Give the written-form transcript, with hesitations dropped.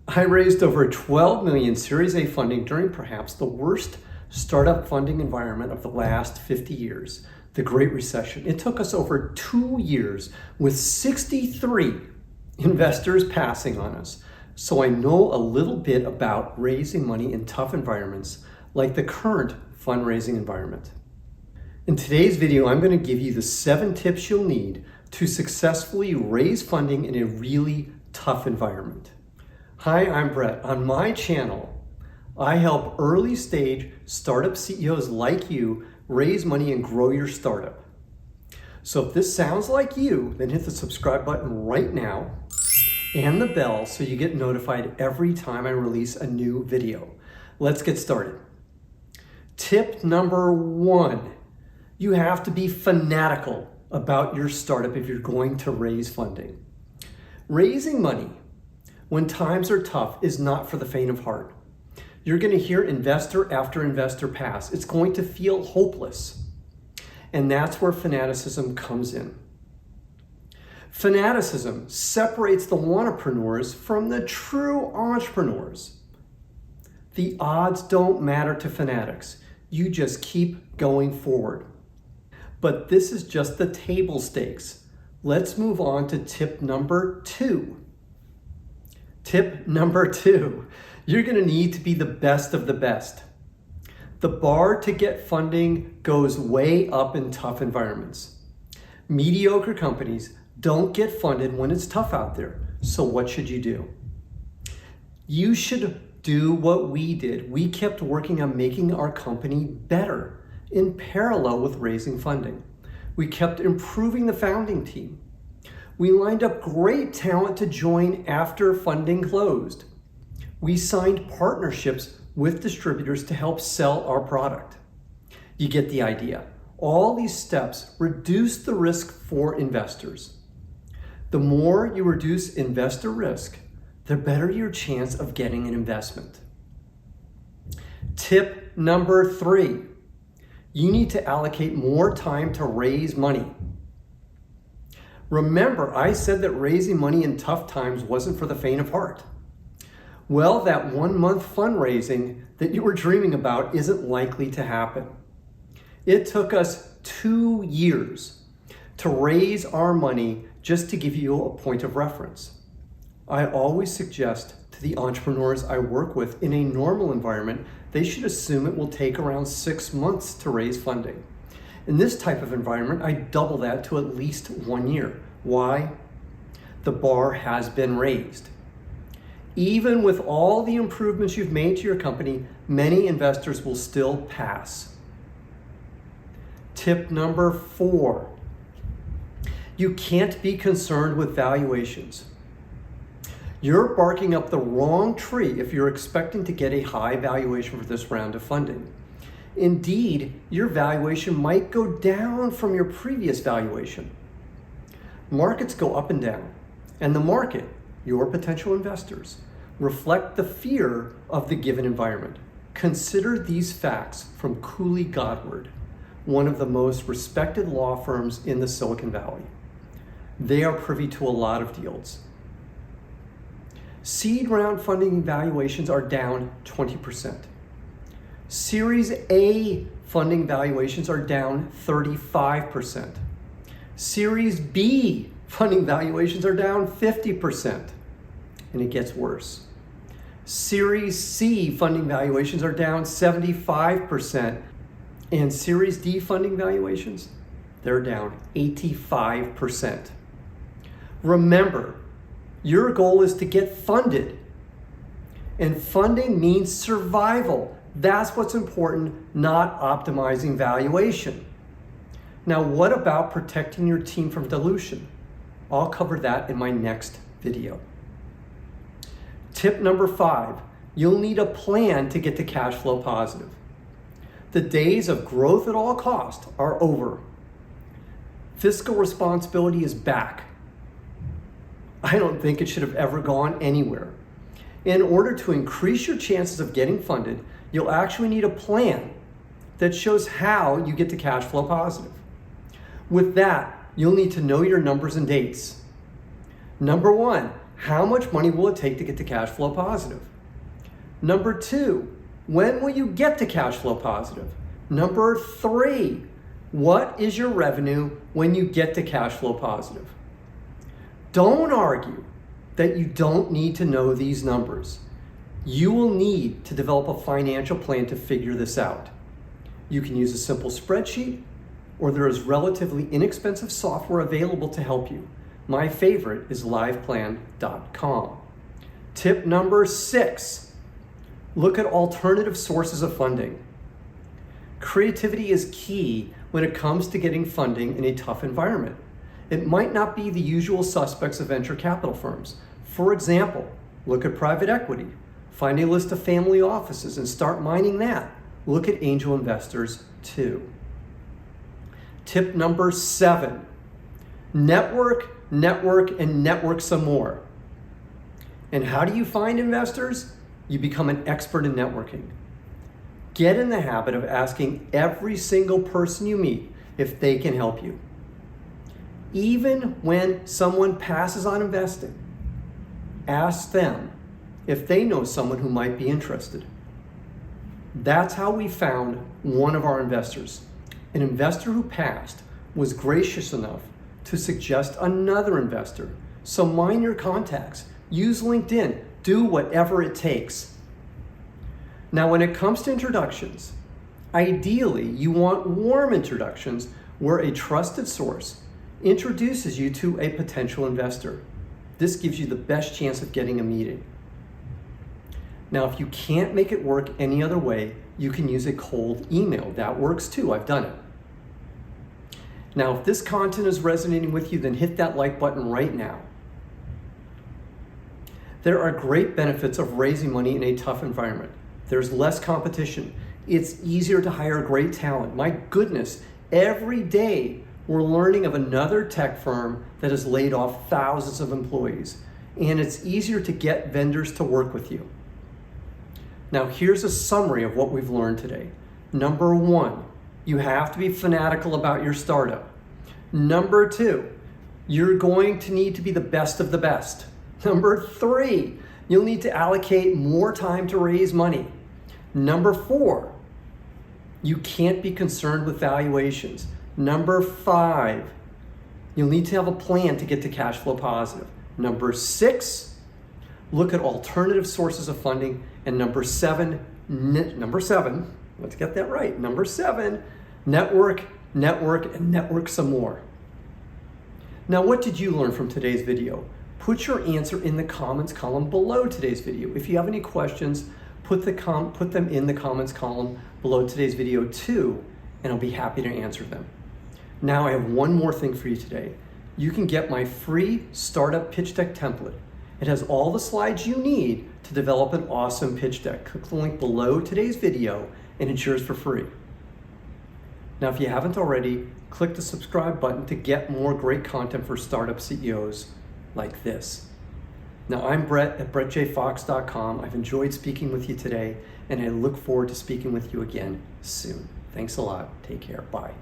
I raised over 12 million Series A funding during perhaps the worst startup funding environment of the last 50 years, the Great Recession. It took us over 2 years with 63 investors passing on us. So I know a little bit about raising money in tough environments like the current fundraising environment. In today's video, I'm going to give you the 7 tips you'll need to successfully raise funding in a really tough environment. Hi, I'm Brett. On my channel, I help early stage startup CEOs like you raise money and grow your startup. So if this sounds like you, then hit the subscribe button right now and the bell so you get notified every time I release a new video. Let's get started. Tip number 1, you have to be fanatical about your startup if you're going to raise funding. Raising money when times are tough is not for the faint of heart. You're going to hear investor after investor pass. It's going to feel hopeless. And that's where fanaticism comes in. Fanaticism separates the wannapreneurs from the true entrepreneurs. The odds don't matter to fanatics. You just keep going forward. But this is just the table stakes. Let's move on to tip number 2. Tip number 2, you're going to need to be the best of the best. The bar to get funding goes way up in tough environments. Mediocre companies don't get funded when it's tough out there. So what should you do? You should do what we did. We kept working on making our company better in parallel with raising funding. We kept improving the founding team. We lined up great talent to join after funding closed. We signed partnerships with distributors to help sell our product. You get the idea. All these steps reduce the risk for investors. The more you reduce investor risk, the better your chance of getting an investment. Tip number 3, you need to allocate more time to raise money. Remember, I said that raising money in tough times wasn't for the faint of heart. Well, that 1-month fundraising that you were dreaming about isn't likely to happen. It took us 2 years to raise our money, just to give you a point of reference. I always suggest to the entrepreneurs I work with in a normal environment, they should assume it will take around 6 months to raise funding. In this type of environment, I double that to at least 1 year. Why? The bar has been raised. Even with all the improvements you've made to your company, many investors will still pass. Tip number 4, you can't be concerned with valuations. You're barking up the wrong tree if you're expecting to get a high valuation for this round of funding. Indeed, your valuation might go down from your previous valuation. Markets go up and down, and the market, your potential investors, reflect the fear of the given environment. Consider these facts from Cooley Godward, one of the most respected law firms in the Silicon Valley. They are privy to a lot of deals. Seed round funding valuations are down 20%. Series A funding valuations are down 35%. Series B funding valuations are down 50%. And it gets worse. Series C funding valuations are down 75%. And Series D funding valuations, they're down 85%. Remember, your goal is to get funded. And funding means survival. That's what's important, not optimizing valuation. Now, what about protecting your team from dilution? I'll cover that in my next video. Tip number 5, you'll need a plan to get to cash flow positive. The days of growth at all costs are over. Fiscal responsibility is back. I don't think it should have ever gone anywhere. In order to increase your chances of getting funded, you'll actually need a plan that shows how you get to cash flow positive. With that, you'll need to know your numbers and dates. Number 1, How much money will it take to get to cash flow positive? Number 2, when will you get to cash flow positive? Number 3, what is your revenue when you get to cash flow positive? Don't argue that you don't need to know these numbers. You will need to develop a financial plan to figure this out. You can use a simple spreadsheet, or there is relatively inexpensive software available to help you. My favorite is liveplan.com. Tip number 6, look at alternative sources of funding. Creativity is key when it comes to getting funding in a tough environment. It might not be the usual suspects of venture capital firms. For example, look at private equity. Find a list of family offices and start mining that. Look at angel investors too. Tip number 7, network, and network some more. And how do you find investors? You become an expert in networking. Get in the habit of asking every single person you meet if they can help you. Even when someone passes on investing, ask them if they know someone who might be interested. That's how we found one of our investors. An investor who passed was gracious enough to suggest another investor. So mind your contacts, use LinkedIn, do whatever it takes. Now, when it comes to introductions, ideally you want warm introductions where a trusted source introduces you to a potential investor. This gives you the best chance of getting a meeting. Now, if you can't make it work any other way, you can use a cold email. That works too, I've done it. Now, if this content is resonating with you, then hit that like button right now. There are great benefits of raising money in a tough environment. There's less competition. It's easier to hire great talent. My goodness, every day we're learning of another tech firm that has laid off thousands of employees, and it's easier to get vendors to work with you. Now, here's a summary of what we've learned today. Number 1, you have to be fanatical about your startup. Number 2, you're going to need to be the best of the best. Number 3, you'll need to allocate more time to raise money. Number 4, you can't be concerned with valuations. Number 5, you'll need to have a plan to get to cash flow positive. Number 6, look at alternative sources of funding. And number 7, let's get that right. Number 7, network, and network some more. Now, what did you learn from today's video? Put your answer in the comments column below today's video. If you have any questions, put them in the comments column below today's video too, and I'll be happy to answer them. Now, I have one more thing for you today. You can get my free startup pitch deck template. It has all the slides you need to develop an awesome pitch deck. Click the link below today's video and it's yours for free. Now, if you haven't already, click the subscribe button to get more great content for startup CEOs like this. Now, I'm Brett at brettjfox.com. I've enjoyed speaking with you today, and I look forward to speaking with you again soon. Thanks a lot. Take care. Bye.